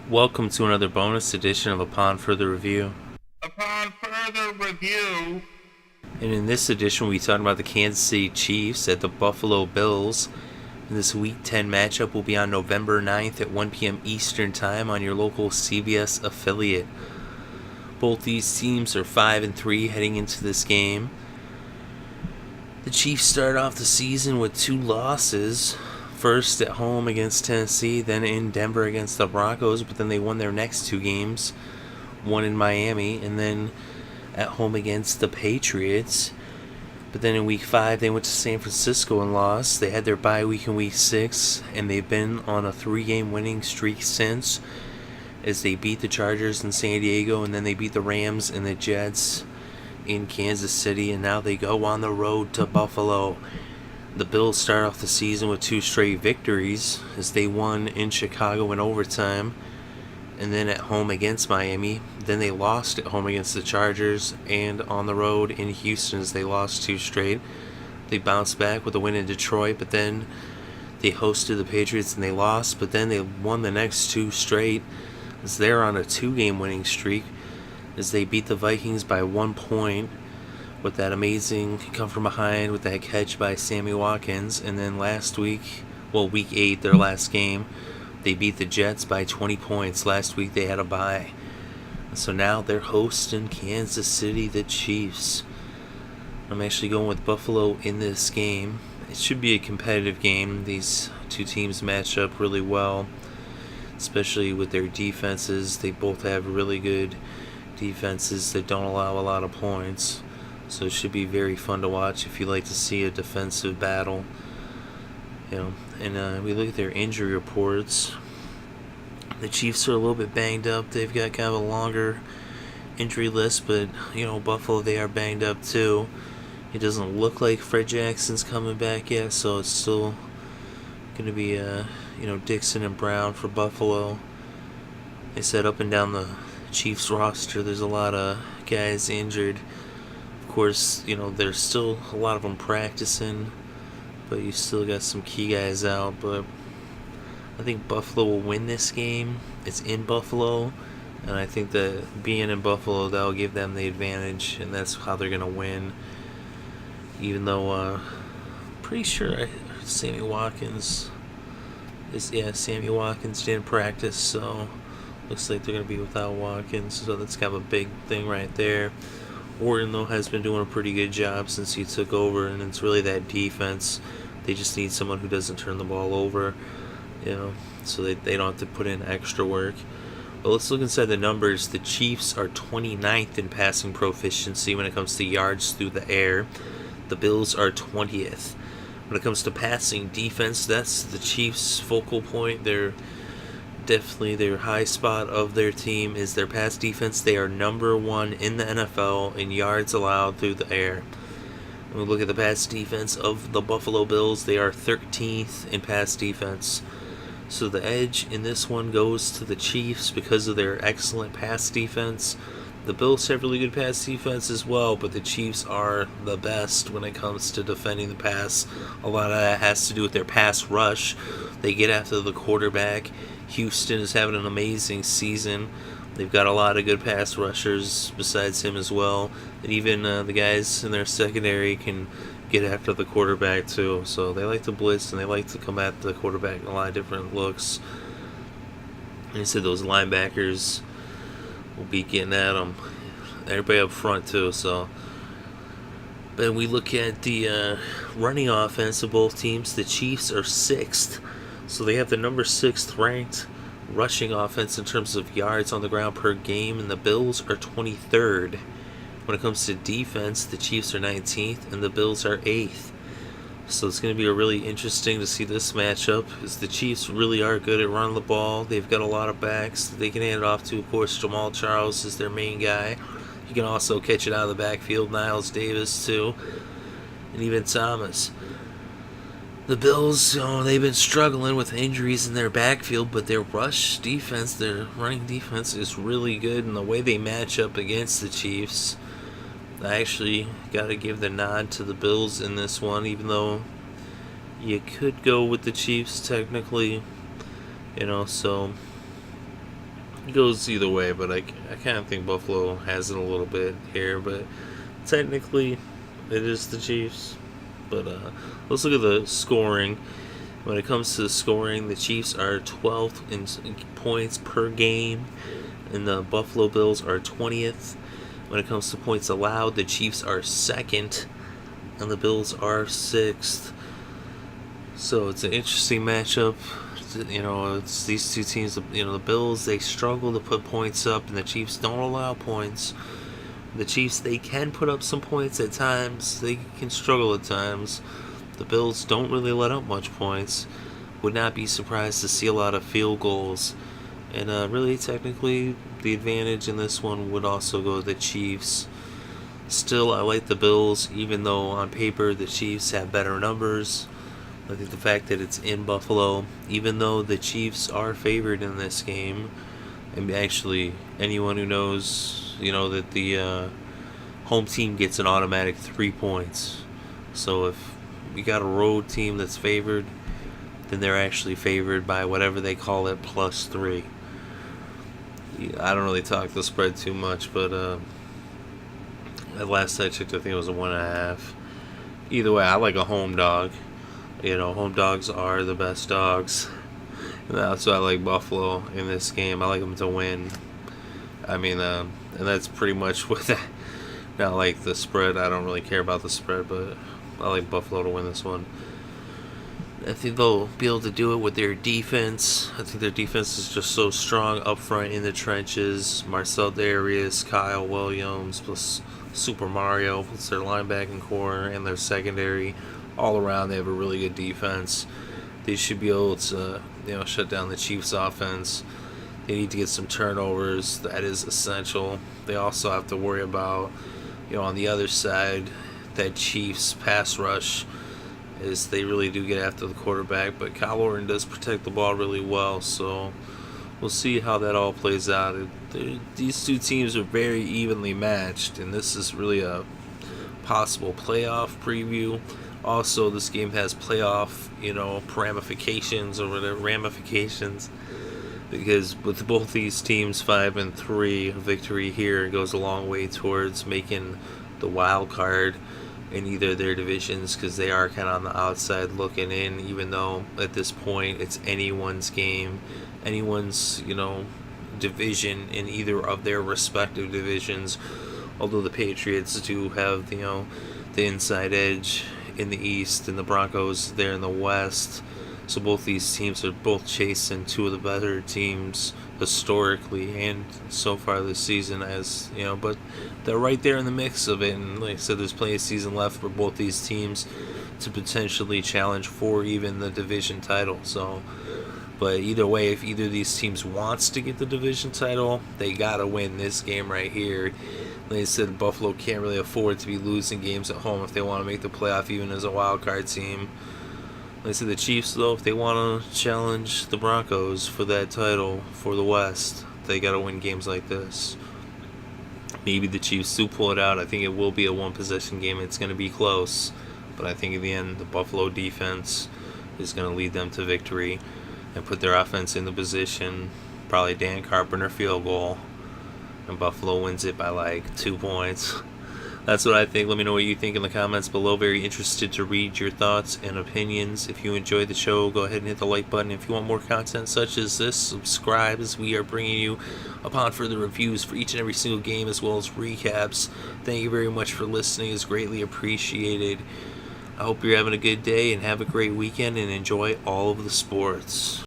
Welcome to another bonus edition of Upon Further Review. Upon further review, And in this edition, we'll be talking about the Kansas City Chiefs at the Buffalo Bills. And this Week 10 matchup will be on November 9th at 1 p.m. Eastern Time on your local CBS affiliate. Both these teams are 5-3 heading into this game. The Chiefs started off the season with 2 losses. First at home against Tennessee, then in Denver against the Broncos, but then they won their next 2 games, one in Miami, and then at home against the Patriots. But then in Week 5, they went to San Francisco and lost. They had their bye week in Week 6, and they've been on a 3-game winning streak since, as they beat the Chargers in San Diego, and then they beat the Rams and the Jets in Kansas City, and now they go on the road to Buffalo. The Bills start off the season with 2 straight victories, as they won in Chicago in overtime and then at home against Miami. Then they lost at home against the Chargers and on the road in Houston, as they lost 2 straight. They bounced back with a win in Detroit, but then they hosted the Patriots and they lost, but then they won the next 2 straight, as they're on a 2-game winning streak, as they beat the Vikings by 1 point with that amazing come from behind with that catch by Sammy Watkins. And then Week 8, their last game, they beat the Jets by 20 points. Last week they had a bye. So now they're hosting Kansas City, the Chiefs. I'm actually going with Buffalo in this game. It should be a competitive game. These 2 teams match up really well, especially with their defenses. They both have really good defenses that don't allow a lot of points. So it should be very fun to watch if you like to see a defensive battle. And we look at their injury reports. The Chiefs are a little bit banged up. They've got kind of a longer injury list, but Buffalo, they are banged up too. It doesn't look like Fred Jackson's coming back yet, so it's still going to be Dixon and Brown for Buffalo. They said up and down the Chiefs roster, there's a lot of guys injured. Of course, there's still a lot of them practicing, but you still got some key guys out. But I think Buffalo will win this game. It's in Buffalo, and I think that being in Buffalo, that'll give them the advantage, and that's how they're going to win. Even though pretty sure Sammy Watkins didn't practice, so looks like they're going to be without Watkins, so that's kind of a big thing right there. Orton, though, has been doing a pretty good job since he took over, and it's really that defense. They just need someone who doesn't turn the ball over, so they don't have to put in extra work. But let's look inside the numbers. The Chiefs are 29th in passing proficiency when it comes to yards through the air. The Bills are 20th. When it comes to passing defense, that's the Chiefs' focal point. Definitely their high spot of their team is their pass defense. They are number 1 in the NFL in yards allowed through the air. When we look at the pass defense of the Buffalo Bills, they are 13th in pass defense. So the edge in this one goes to the Chiefs because of their excellent pass defense. The Bills have really good pass defense as well, but the Chiefs are the best when it comes to defending the pass. A lot of that has to do with their pass rush. They get after the quarterback. Houston is having an amazing season. They've got a lot of good pass rushers besides him as well. And even the guys in their secondary can get after the quarterback too. So they like to blitz and they like to come at the quarterback in a lot of different looks. And he said those linebackers will be getting at them. Everybody up front too. So, but we look at the running offense of both teams. The Chiefs are 6th. So they have the number 6th ranked rushing offense in terms of yards on the ground per game, and the Bills are 23rd. When it comes to defense, the Chiefs are 19th and the Bills are 8th. So it's going to be really interesting to see this matchup, as the Chiefs really are good at running the ball. They've got a lot of backs that they can hand it off to. Of course, Jamal Charles is their main guy. He can also catch it out of the backfield. Niles Davis too, and even Thomas. The Bills, they've been struggling with injuries in their backfield, but their rush defense, their running defense is really good, and the way they match up against the Chiefs, I actually got to give the nod to the Bills in this one, even though you could go with the Chiefs technically, so It goes either way, but I kind of think Buffalo has it a little bit here. But technically, it is the Chiefs. But let's look at the scoring. When it comes to the scoring, the Chiefs are 12th in points per game, and the Buffalo Bills are 20th. When it comes to points allowed, the Chiefs are 2nd, and the Bills are 6th. So it's an interesting matchup. It's these two teams. The Bills, they struggle to put points up, and the Chiefs don't allow points. The Chiefs, they can put up some points at times. They can struggle at times. The Bills don't really let up much points. Would not be surprised to see a lot of field goals. And really, technically, the advantage in this one would also go to the Chiefs. Still, I like the Bills, even though on paper the Chiefs have better numbers. I think the fact that it's in Buffalo, even though the Chiefs are favored in this game, and actually anyone who knows, that the home team gets an automatic 3 points. So if you got a road team that's favored, then they're actually favored by whatever they call it, +3. I don't really talk the spread too much, but at last I checked, I think it was a 1.5. Either way, I like a home dog. Home dogs are the best dogs. And that's why I like Buffalo in this game. I like them to win. And that's pretty much what that. Not like the spread. I don't really care about the spread, but I like Buffalo to win this one. I think they'll be able to do it with their defense. I think their defense is just so strong up front in the trenches. Marcel Darius, Kyle Williams, plus Super Mario, plus their linebacking core and their secondary. All around, they have a really good defense. They should be able to, shut down the Chiefs' offense. They need to get some turnovers. That is essential. They also have to worry about, on the other side, that Chiefs pass rush, is they really do get after the quarterback. But Kyle Orton does protect the ball really well, so we'll see how that all plays out. These two teams are very evenly matched, and this is really a possible playoff preview. Also, this game has playoff, ramifications, because with both these teams 5-3, victory here goes a long way towards making the wild card in either their divisions, because they are kind of on the outside looking in, even though at this point it's anyone's game, anyone's, division in either of their respective divisions, although the Patriots do have, the inside edge in the East, and the Broncos there in the West. So both these teams are both chasing two of the better teams historically and so far this season, as but they're right there in the mix of it. And like I said, there's plenty of season left for both these teams to potentially challenge for even the division title. So, but either way, if either of these teams wants to get the division title, they gotta win this game right here. Like I said, Buffalo can't really afford to be losing games at home if they want to make the playoff, even as a wild card team. Like I said, the Chiefs, though, if they want to challenge the Broncos for that title for the West, they got to win games like this. Maybe the Chiefs do pull it out. I think it will be a one-possession game. It's going to be close. But I think in the end, the Buffalo defense is going to lead them to victory and put their offense in the position. Probably Dan Carpenter field goal. And Buffalo wins it by like 2 points. That's what I think. Let me know what you think in the comments below. Very interested to read your thoughts and opinions. If you enjoyed the show, go ahead and hit the like button. If you want more content such as this, subscribe, as we are bringing you upon further reviews for each and every single game, as well as recaps. Thank you very much for listening. It's greatly appreciated. I hope you're having a good day and have a great weekend and enjoy all of the sports.